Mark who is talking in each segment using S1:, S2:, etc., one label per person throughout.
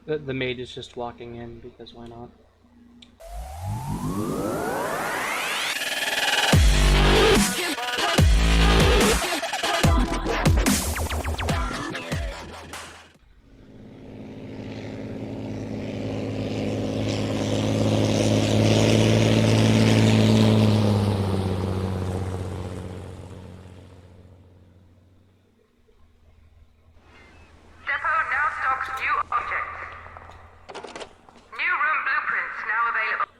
S1: The maid is just walking in because why not?
S2: Depot now stocks new objects. New room blueprints now available.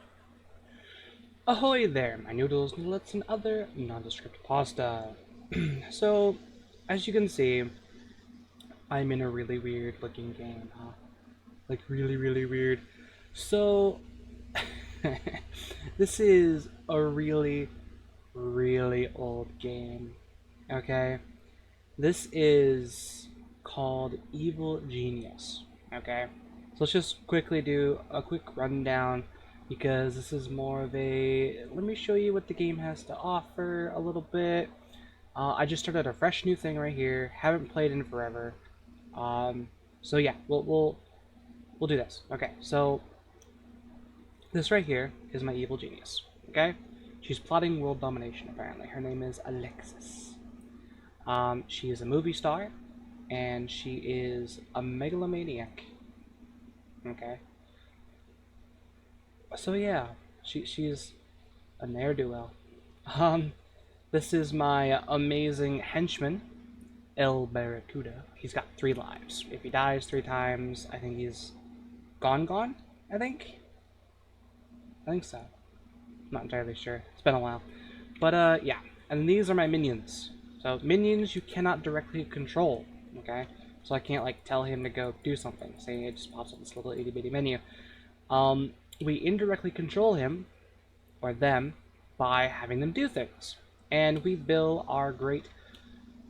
S1: Ahoy there, my noodles, noodlets, and other nondescript pasta. So, as you can see, I'm in a really weird looking game, huh? Like, really weird. So, this is a really old game, okay? This is called Evil Genius, okay? So let's just quickly do a quick rundown because this is more of a, let me show you what the game has to offer a little bit. I just started a fresh new thing right here, haven't played in forever. So yeah, we'll do this. Okay, so this right here is my evil genius, okay? She's plotting world domination apparently. Her name is Alexis. She is a movie star, and she is a megalomaniac. Okay. So yeah, she's a ne'er-do-well. Um, this is my amazing henchman, El Barracuda. He's got 3 lives. If he dies 3 times, I think he's gone. I think so. Not entirely sure. It's been a while. But yeah. And these are my minions. So minions you cannot directly control. Okay. So I can't like tell him to go do something. Say it just pops up this little itty bitty menu. We indirectly control him or them by having them do things. And we build our great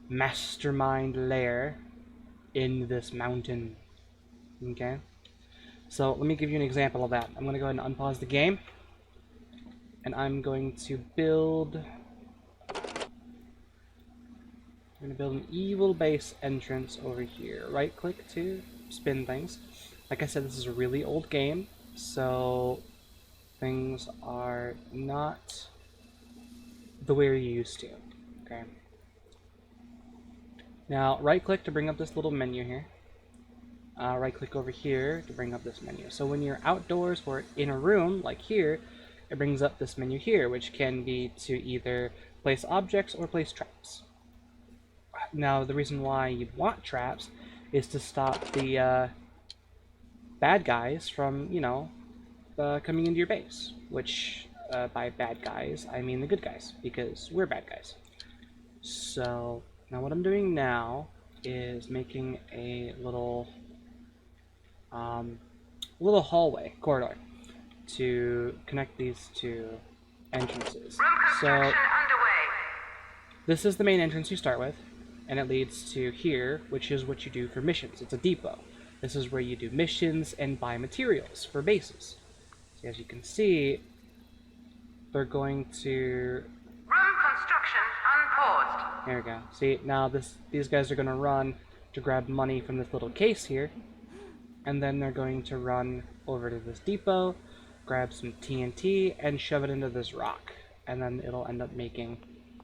S1: mastermind lair in this mountain. Okay? So let me give you an example of that. I'm going to go ahead and unpause the game. And I'm going to build... I'm going to build an evil base entrance over here. Right click to spin things. Like I said, this is a really old game. So things are not the way you're used to. Okay. Now right click to bring up this little menu here. Right click over here to bring up this menu. So when you're outdoors or in a room like here, it brings up this menu here, which can be to either place objects or place traps. Now the reason why you'd want traps is to stop the bad guys from, you know, coming into your base, which by bad guys I mean the good guys, because we're bad guys. So now what I'm doing now is making a little hallway corridor to connect these 2 entrances.
S2: Room
S1: So
S2: construction underway.
S1: this is the main entrance you start with, and it leads to here, which is what you do for missions. It's a depot. This is where you do missions and buy materials for bases. So as you can see, they're going to...
S2: Room construction unpaused.
S1: There we go. See, now these guys are going to run to grab money from this little case here, and then they're going to run over to this depot, grab some TNT, and shove it into this rock. And then it'll end up making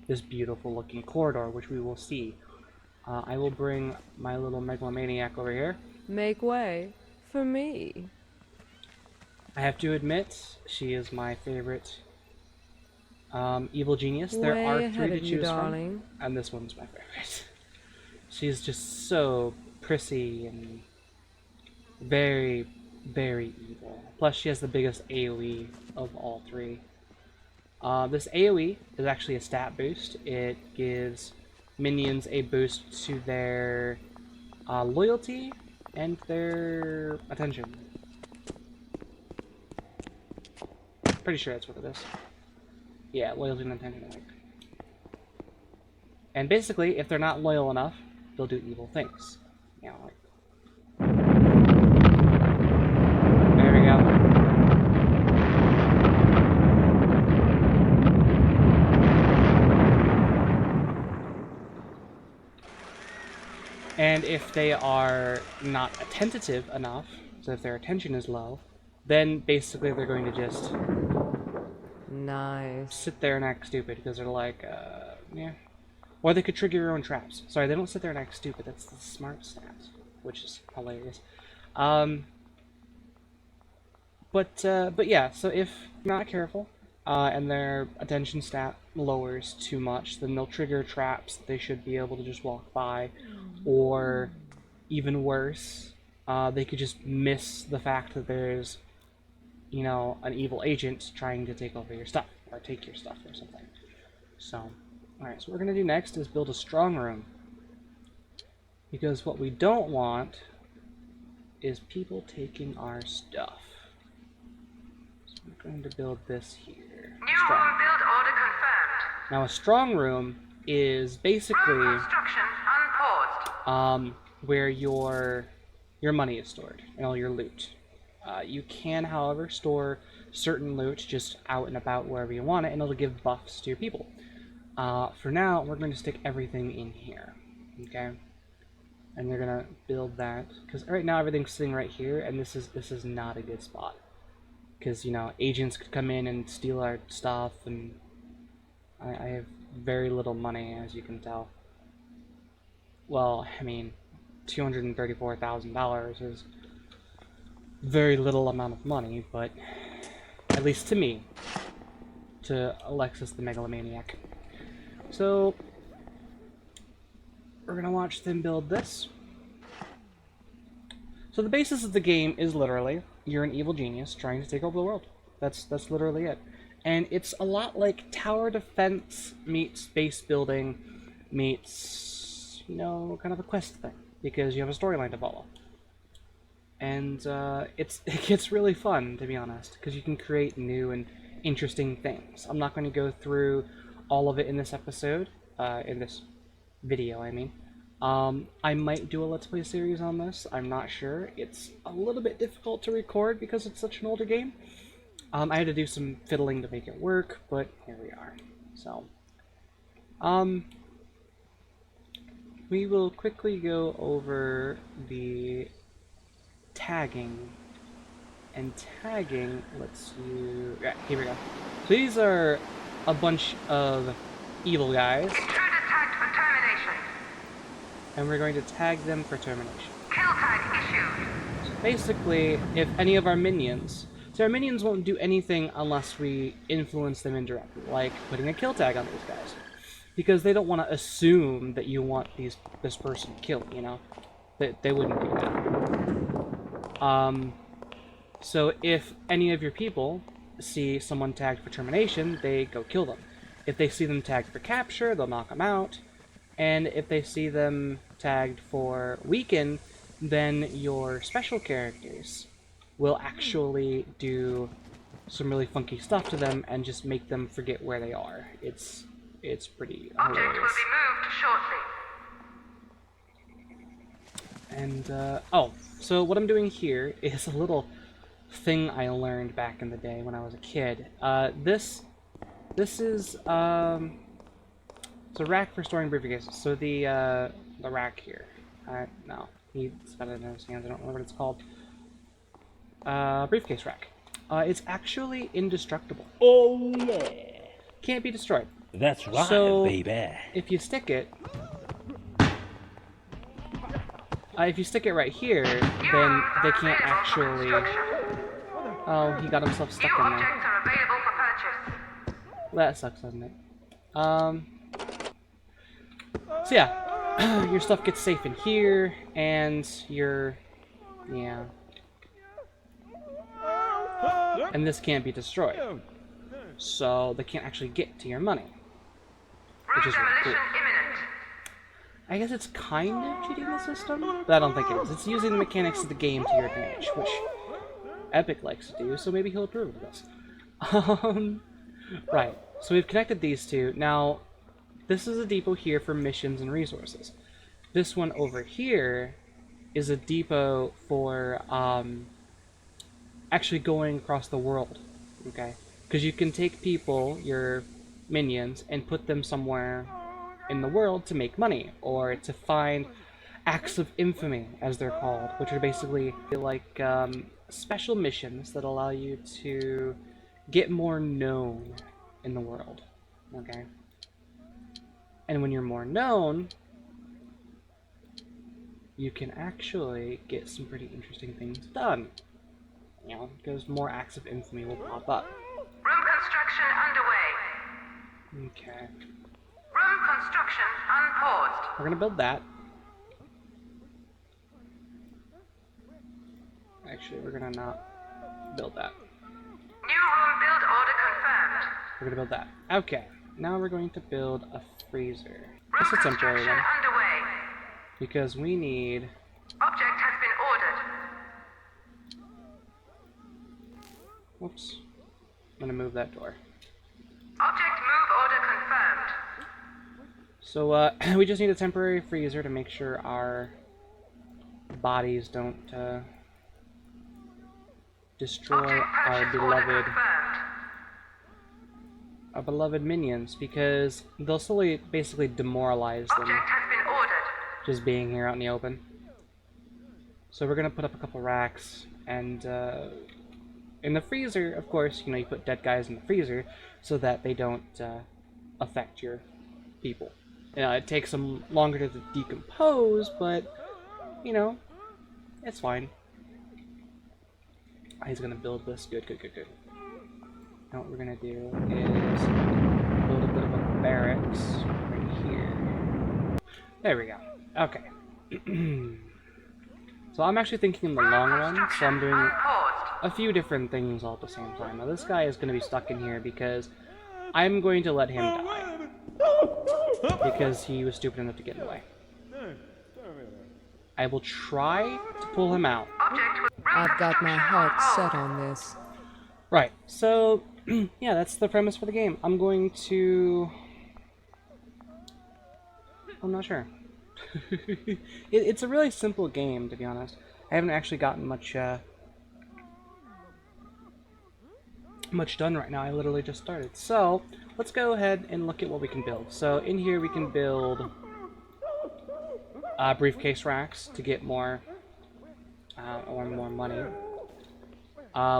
S1: this beautiful looking corridor, which we will see. I will bring my little megalomaniac over here.
S3: Make way for me.
S1: I have to admit, she is my favorite evil genius. There
S3: Way
S1: are
S3: ahead
S1: 3 to
S3: of you,
S1: choose
S3: darling.
S1: from, and this one's my favorite. She's just so prissy and very evil. Plus, she has the biggest AoE of all 3. This AoE is actually a stat boost. It gives minions a boost to their loyalty and their attention. Pretty sure that's what it is. Yeah, loyalty and attention. And basically, if they're not loyal enough, they'll do evil things. You know, like... There we go. And if they are not attentive enough, So if their attention is low, then basically they're going to just
S3: Nice.
S1: sit there and act stupid because they're like, yeah. Or they could trigger your own traps. Sorry, they don't sit there and act stupid. That's the smart stat, which is hilarious. But yeah. So if you're not careful, and their attention stat lowers too much, then they'll trigger traps that they should be able to just walk by, or even worse, they could just miss the fact that there's, an evil agent trying to take over your stuff, or take your stuff, or something. So, alright, so what we're going to do next is build a strong room. Because what we don't want is people taking our stuff. So we're going to build this here.
S2: New room build order confirmed.
S1: Now a strong room is basically
S2: Room construction unpaused.
S1: where your money is stored and all your loot. You can, however, store certain loot just out and about wherever you want it, and it'll give buffs to your people. For now, we're going to stick everything in here, okay? And you're gonna build that because right now everything's sitting right here, and this is not a good spot because agents could come in and steal our stuff, and I have very little money, as you can tell. Well, I mean, $234,000 is very little amount of money, but at least to me, to Alexis the Megalomaniac. So we're gonna watch them build this. So the basis of the game is literally you're an evil genius trying to take over the world. That's literally it, and it's a lot like tower defense meets base building meets kind of a quest thing, because you have a storyline to follow. And it gets really fun, to be honest, because you can create new and interesting things. I'm not going to go through all of it in this episode, in this video, I mean. I might do a Let's Play series on this, I'm not sure. It's a little bit difficult to record because it's such an older game. I had to do some fiddling to make it work, but here we are. So, we will quickly go over the tagging. And tagging lets you... Yeah, here we go. So these are a bunch of evil guys.
S2: Intruder tagged for termination.
S1: And we're going to tag them for termination.
S2: Kill tag issued.
S1: So basically, if any of our minions... So our minions won't do anything unless we influence them indirectly, like putting a kill tag on these guys. Because they don't want to assume that you want this person killed, They wouldn't do that. So if any of your people see someone tagged for termination, they go kill them. If they see them tagged for capture, they'll knock them out. And if they see them tagged for weaken, then your special characters will actually do some really funky stuff to them and just make them forget where they are. It's pretty
S2: Object
S1: hilarious.
S2: will be moved shortly.
S1: And, so what I'm doing here is a little thing I learned back in the day when I was a kid. This is, it's a rack for storing briefcases. So the rack here. No, he's got it in his hands, I don't remember what it's called. Briefcase rack. It's actually indestructible.
S4: Oh yeah,
S1: Can't be destroyed.
S4: that's right,
S1: So,
S4: baby.
S1: if you stick it right here, then they can't actually... Oh, he got himself stuck
S2: New
S1: in there.
S2: objects are available for purchase.
S1: That sucks, doesn't it? So yeah, your stuff gets safe in here, and yeah. And this can't be destroyed. So they can't actually get to your money. Which
S2: Room
S1: is really
S2: demolition
S1: cool.
S2: imminent.
S1: I guess it's kind of cheating the system, but I don't think it is. It's using the mechanics of the game to your advantage, which Epic likes to do, so maybe he'll approve of this. Right, so we've connected these two. Now, this is a depot here for missions and resources. This one over here is a depot for actually going across the world, okay? Because you can take people, your minions, and put them somewhere in the world to make money, or to find acts of infamy, as they're called, which are basically like special missions that allow you to get more known in the world. Okay? And when you're more known, you can actually get some pretty interesting things done. You know, because more acts of infamy will pop up.
S2: Room construction underway.
S1: Okay.
S2: Room construction unpaused.
S1: We're gonna build that. Actually, we're gonna not build that.
S2: New room build order confirmed.
S1: We're gonna build that. Okay. Now we're going to build a freezer.
S2: Room
S1: Just a temporary
S2: construction
S1: one.
S2: underway.
S1: Because we need...
S2: Object has been ordered.
S1: Whoops. I'm gonna move that door.
S2: Object move order confirmed.
S1: So, we just need a temporary freezer to make sure our bodies don't, destroy
S2: Object
S1: our
S2: purchase order
S1: beloved...
S2: confirmed.
S1: our beloved minions, because they'll slowly basically demoralize them
S2: Object has been ordered.
S1: just being here out in the open. So we're gonna put up a couple racks, and in the freezer, of course, you know, you put dead guys in the freezer so that they don't affect your people. You know, it takes them longer to decompose, but you know, it's fine. He's gonna build this. Good, good, good, good. Now what we're gonna do is build a bit of a barracks right here. There we go. Okay. So I'm actually thinking in the long run, so I'm doing
S2: Unpaused.
S1: a few different things all at the same time. Now this guy is gonna be stuck in here because I'm going to let him die. Because he was stupid enough to get in the way. I will try to pull him out.
S2: Object with room
S3: I've got my
S2: construction
S3: heart
S2: on
S3: set
S2: hold.
S3: on this.
S1: Right, so, yeah, that's the premise for the game. I'm going to... I'm not sure. It's a really simple game, to be honest. I haven't actually gotten much, much done right now. I literally just started. So, let's go ahead and look at what we can build. So, in here we can build briefcase racks to get more, or more money.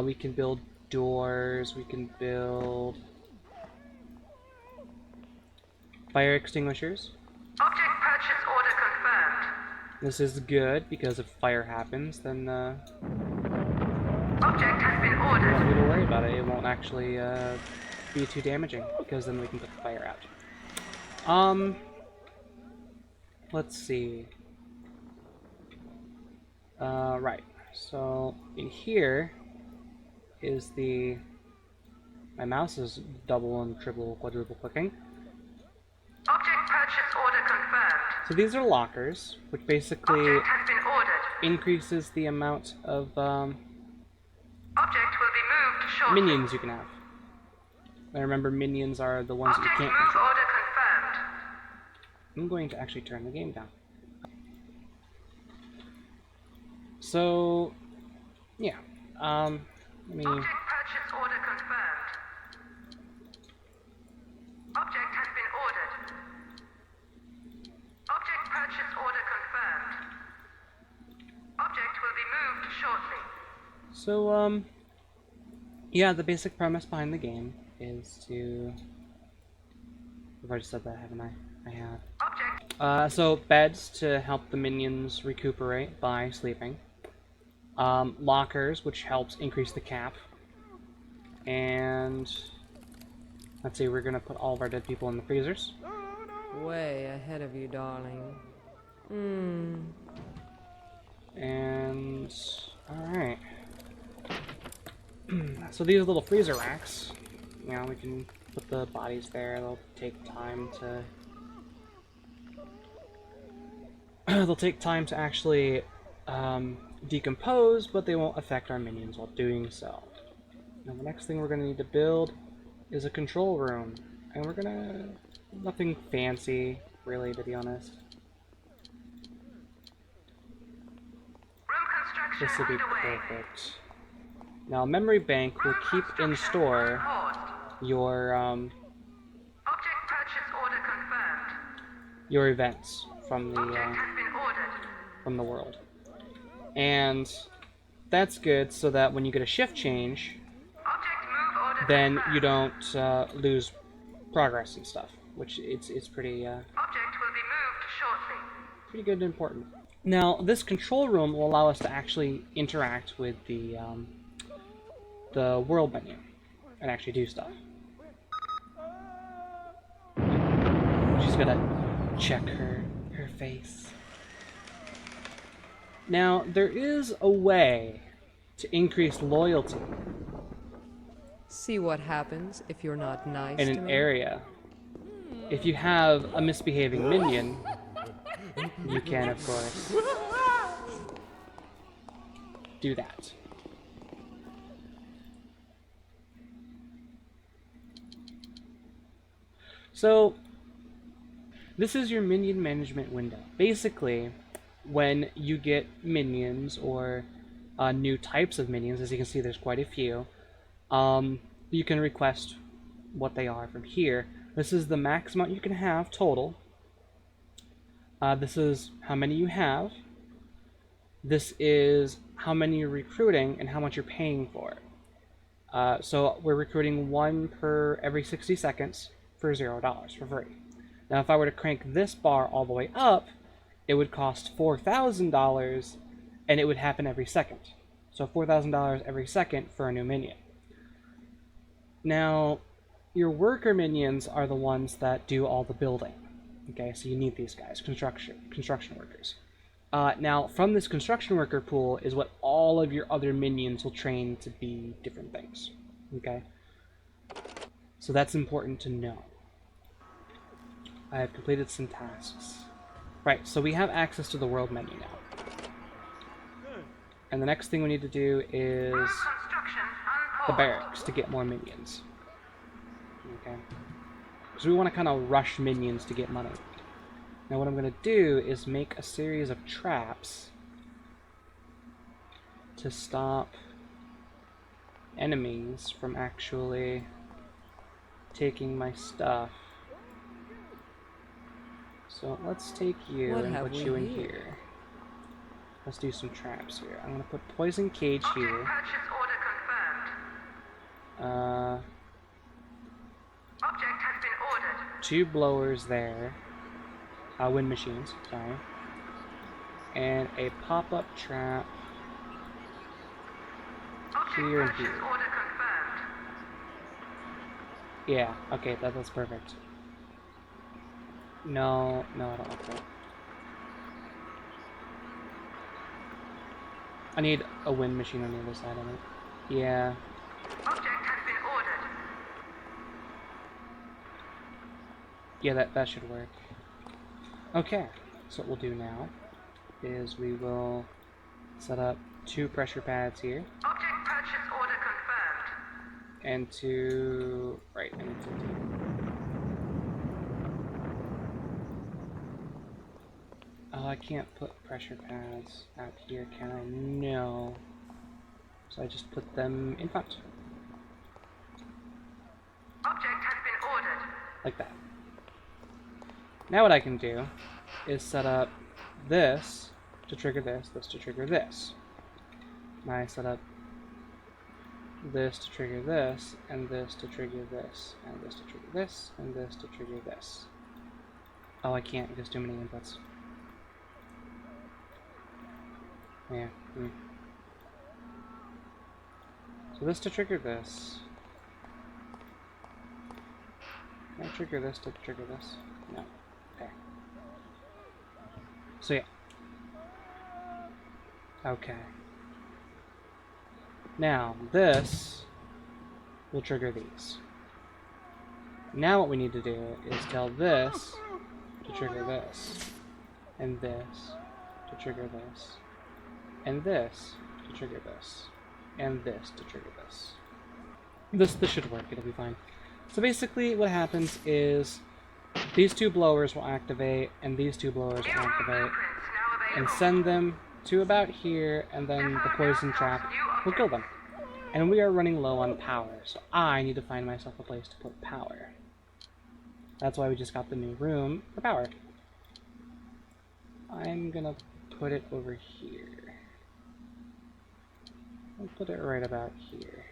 S1: We can build doors, we can build fire extinguishers.
S2: Object purchase order confirmed.
S1: This is good because if fire happens, then
S2: Object has been
S1: we
S2: ordered.
S1: don't need to worry about it. It won't actually be too damaging because then we can put the fire out. Let's see. Right. So in here is the... My mouse is double and triple, quadruple clicking.
S2: Object purchase order confirmed.
S1: So these are lockers, which basically
S2: Object has been ordered.
S1: increases the amount of
S2: Object will be moved shortly.
S1: minions you can have. And remember, minions are the ones that you
S2: Object
S1: can't
S2: move
S1: control.
S2: order confirmed.
S1: I'm going to actually turn the game down. So, yeah. Let me...
S2: Object purchase order confirmed. Object has been ordered. Object purchase order confirmed. Object will be moved shortly.
S1: So, yeah, the basic premise behind the game is to... I've already said that, haven't I? I have.
S2: Object
S1: So, beds to help the minions recuperate by sleeping. Lockers, which helps increase the cap. And... Let's see, we're gonna put all of our dead people in the freezers.
S3: Way ahead of you, darling.
S1: And... Alright. So these little freezer racks, you know, we can put the bodies there. They'll take time to... They'll take time to actually decompose, but they won't affect our minions while doing so. Now the next thing we're going to need to build is a control room. And we're gonna... nothing fancy, really, to be honest.
S2: room construction
S1: This will be
S2: underway.
S1: perfect. Now, memory bank will keep in store
S2: Paused.
S1: your
S2: Object purchase order confirmed.
S1: your events from the
S2: Object has been ordered.
S1: from the world. And that's good so that when you get a shift change,
S2: Object move order
S1: then
S2: confirmed.
S1: you don't lose progress and stuff, which it's pretty
S2: Object will be moved shortly.
S1: pretty good and important. Now, this control room will allow us to actually interact with the world menu and actually do stuff. She's gonna check her face. Now, there is a way to increase loyalty
S3: See what happens if you're not nice
S1: in
S3: to
S1: an
S3: me?
S1: area. If you have a misbehaving minion, you can, of course, do that. So, this is your minion management window. Basically, when you get minions or new types of minions, as you can see there's quite a few, you can request what they are from here. This is the max amount you can have total. This is how many you have. This is how many you're recruiting and how much you're paying for it. So we're recruiting one per every 60 seconds for $0 for free. Now if I were to crank this bar all the way up, it would cost $4,000 and it would happen every second. So $4,000 every second for a new minion. Now, your worker minions are the ones that do all the building. Okay, so you need these guys, construction workers. Now, from this construction worker pool is what all of your other minions will train to be different things. Okay? So that's important to know. I have completed some tasks. Right, so we have access to the world menu now. And the next thing we need to do is
S2: Road construction
S1: the
S2: unpaused.
S1: barracks to get more minions. Okay? Because we want to kind of rush minions to get money. Now what I'm going to do is make a series of traps to stop enemies from actually taking my stuff. So let's take you
S3: What
S1: and
S3: have
S1: put
S3: we
S1: you in
S3: here?
S1: here. Let's do some traps here. I'm going to put poison cage
S2: Object
S1: here.
S2: purchase order confirmed. Object has been ordered.
S1: 2 blowers there. Wind machines, sorry. And a pop-up trap
S2: Object
S1: here and
S2: purchase
S1: here.
S2: order confirmed.
S1: Yeah, okay, that's perfect. No, I don't like that. I need a wind machine on the other side of it. Yeah.
S2: Object has been ordered.
S1: Yeah, that should work. Okay, so what we'll do now is we will set up 2 pressure pads here,
S2: Object purchase order confirmed.
S1: and 2... right, I need 15. Oh, I can't put pressure pads out here, can I? No. So I just put them in front,
S2: Object has been ordered.
S1: like that. Now what I can do is set up this to trigger this to trigger this. Now I set up this to trigger this, and this to trigger this, and this to trigger this, and this to trigger this. Oh, I can't because too many inputs. Yeah. So this to trigger this. Can I trigger this to trigger this? No. Okay. So yeah. Okay. Now, this will trigger these. Now what we need to do is tell this to trigger this, and this to trigger this, and this to trigger this, and this to trigger this. This should work, it'll be fine. So basically what happens is these 2 blowers will activate, and these 2 blowers will activate, and send them to about here, and then the poison trap will kill them. And we are running low on power, so I need to find myself a place to put power. That's why we just got the new room for power. I'm gonna put it over here. I'll put it right about here.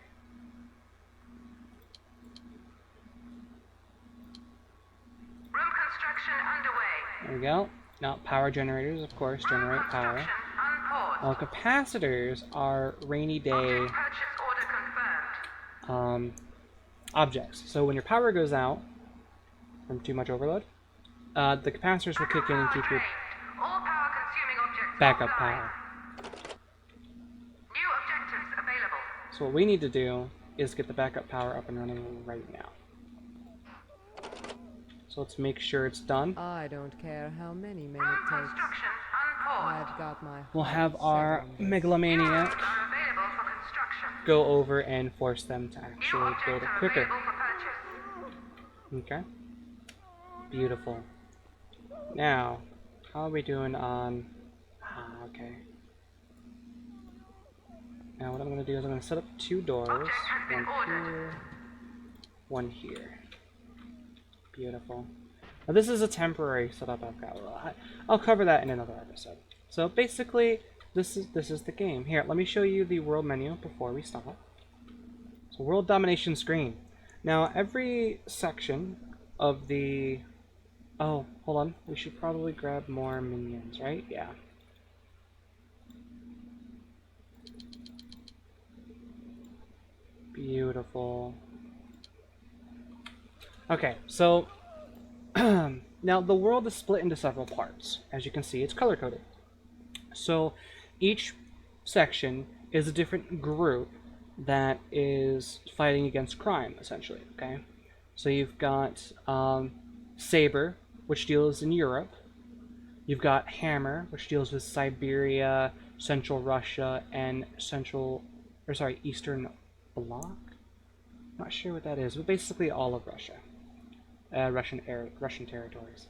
S2: Room construction underway.
S1: There we go. Now, power generators, of course, generate power.
S2: Construction unpaused.
S1: While capacitors are rainy day
S2: Object purchase order confirmed.
S1: objects. So when your power goes out from too much overload, the capacitors will kick in and keep your
S2: All power consuming objects
S1: backup
S2: offline.
S1: power.
S2: New objectives available.
S1: So what we need to do is get the backup power up and running right now. So let's make sure it's done.
S3: I don't care how many men it takes.
S2: Construction unpaused.
S3: I've got my
S1: We'll have
S3: heart
S1: our
S3: set on this.
S1: megalomaniac
S2: Are available for construction.
S1: go over and force them to
S2: New
S1: actually
S2: objects
S1: build it
S2: are
S1: quicker.
S2: available for purchase.
S1: Okay. Beautiful. Now, how are we doing on... okay. Now what I'm going to do is I'm going to set up 2 doors.
S2: Object has been
S1: One
S2: ordered.
S1: here, one here. Beautiful. Now this is a temporary setup I've got. I'll cover that in another episode. So basically, this is the game. Here, let me show you the world menu before we stop. So world domination screen. Now every section of the... Oh, hold on. We should probably grab more minions, right? Yeah. Beautiful. Okay, so now the world is split into several parts. As you can see, it's color-coded. So each section is a different group that is fighting against crime, essentially, okay? So you've got Saber, which deals in Europe. You've got Hammer, which deals with Siberia, Central Russia, and Eastern Bloc? Not sure what that is, but basically all of Russia. Russian territories.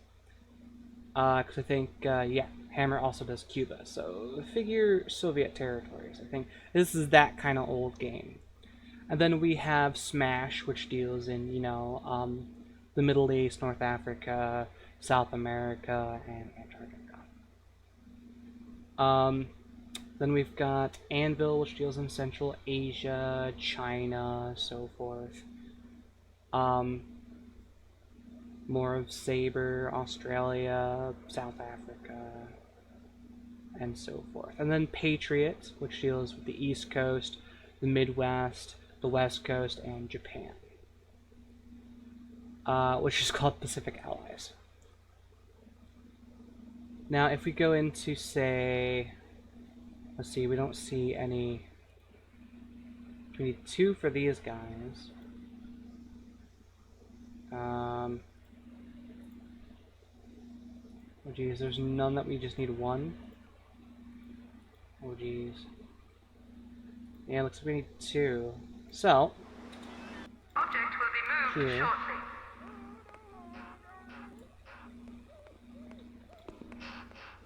S1: Because I think, yeah, Hammer also does Cuba, so figure Soviet territories. I think this is that kind of old game. And then we have Smash, which deals in, you know, the Middle East, North Africa, South America, and Antarctica. Then we've got Anvil, which deals in Central Asia, China, so forth. More of Saber, Australia, South Africa, and so forth. And then Patriot, which deals with the East Coast, the Midwest, the West Coast, and Japan. Which is called Pacific Allies. Now, if we go into, say... Let's see, we don't see any... We need 2 for these guys. Oh geez, there's none that we just need 1. Oh geez. Yeah, looks like we need 2. So,
S2: Object will be moved
S1: here.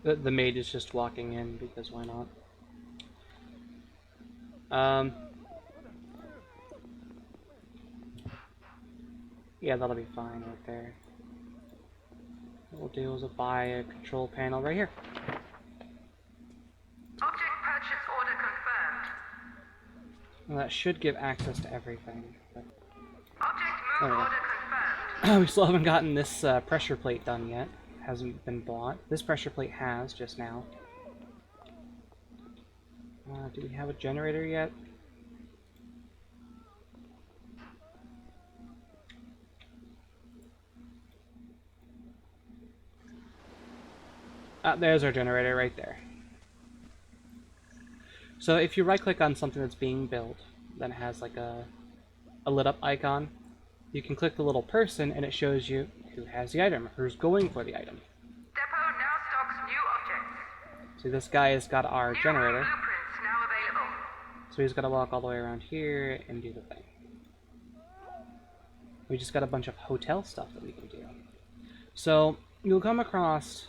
S2: shortly.
S1: The maid is just walking in because why not? Yeah, that'll be fine right there. What we'll do is we'll buy a control panel right here.
S2: Object purchase order confirmed.
S1: Well, that should give access to everything. But
S2: Object move
S1: There we go.
S2: order confirmed.
S1: we still haven't gotten this pressure plate done yet. Hasn't been bought. This pressure plate has just now. Do we have a generator yet? There's our generator right there. So if you right click on something that's being built, then it has like a lit up icon, you can click the little person and it shows you who has the item, who's going for the item.
S2: Depot now stocks new objects.
S1: See, this guy has got our
S2: New
S1: generator,
S2: blueprints now available.
S1: so he's got to walk all the way around here and do the thing. We just got a bunch of hotel stuff that we can do. So you'll come across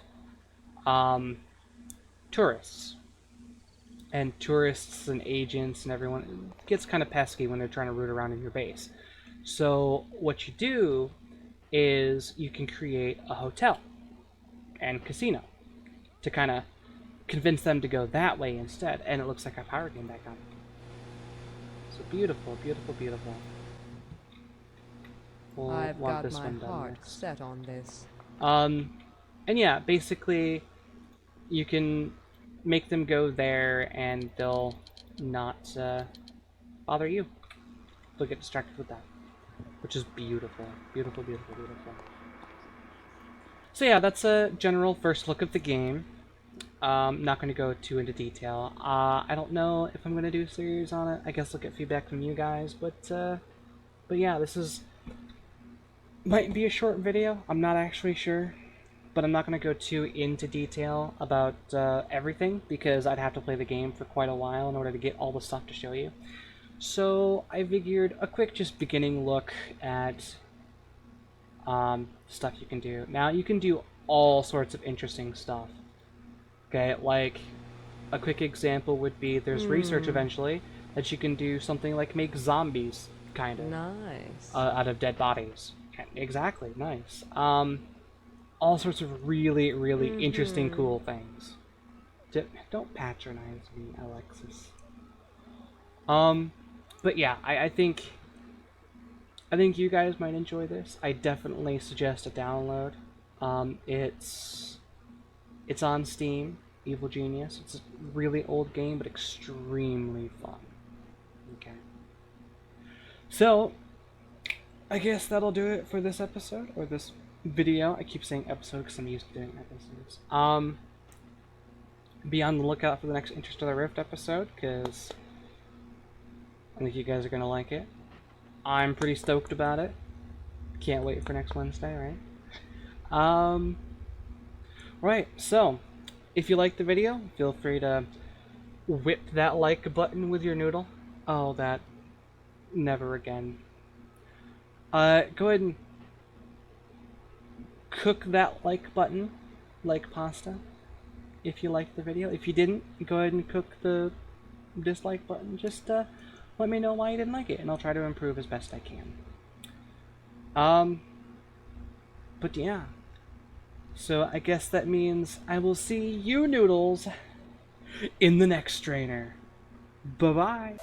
S1: tourists. And tourists and agents and everyone it gets kind of pesky when they're trying to root around in your base. So what you do is you can create a hotel and casino to kind of convince them to go that way instead, and it looks like our power came back on. So beautiful, beautiful, beautiful. We'll
S3: I've
S1: want
S3: got
S1: this
S3: my
S1: one done
S3: heart
S1: next.
S3: set on this.
S1: And yeah, basically, you can make them go there, and they'll not bother you. They'll get distracted with that, which is beautiful, beautiful, beautiful, beautiful. So yeah, that's a general first look of the game. Not going to go too into detail. I don't know if I'm going to do a series on it. I guess I'll get feedback from you guys, but yeah, this is might be a short video. I'm not actually sure, but I'm not going to go too into detail about everything because I'd have to play the game for quite a while in order to get all the stuff to show you. So I figured a quick just beginning look at stuff you can do. Now you can do all sorts of interesting stuff. Okay, like a quick example would be there's research eventually that you can do something like make zombies, kind of,
S3: Nice.
S1: out of dead bodies. Exactly, nice. All sorts of really, really interesting, cool things. Don't patronize me, Alexis. But yeah, I think you guys might enjoy this. I definitely suggest a download. It's on Steam, Evil Genius. It's a really old game, but extremely fun. Okay. So, I guess that'll do it for this episode, or this video. I keep saying episode because I'm used to doing episodes. Be on the lookout for the next Interstellar Rift episode, because I think you guys are going to like it. I'm pretty stoked about it. Can't wait for next Wednesday, right? Right, so, if you liked the video, feel free to whip that like button with your noodle. Oh, that. Never again. Go ahead and cook that like button, like pasta, if you liked the video. If you didn't, go ahead and cook the dislike button. Just let me know why you didn't like it, and I'll try to improve as best I can. But yeah. So I guess that means I will see you noodles in the next trainer. Bye-bye.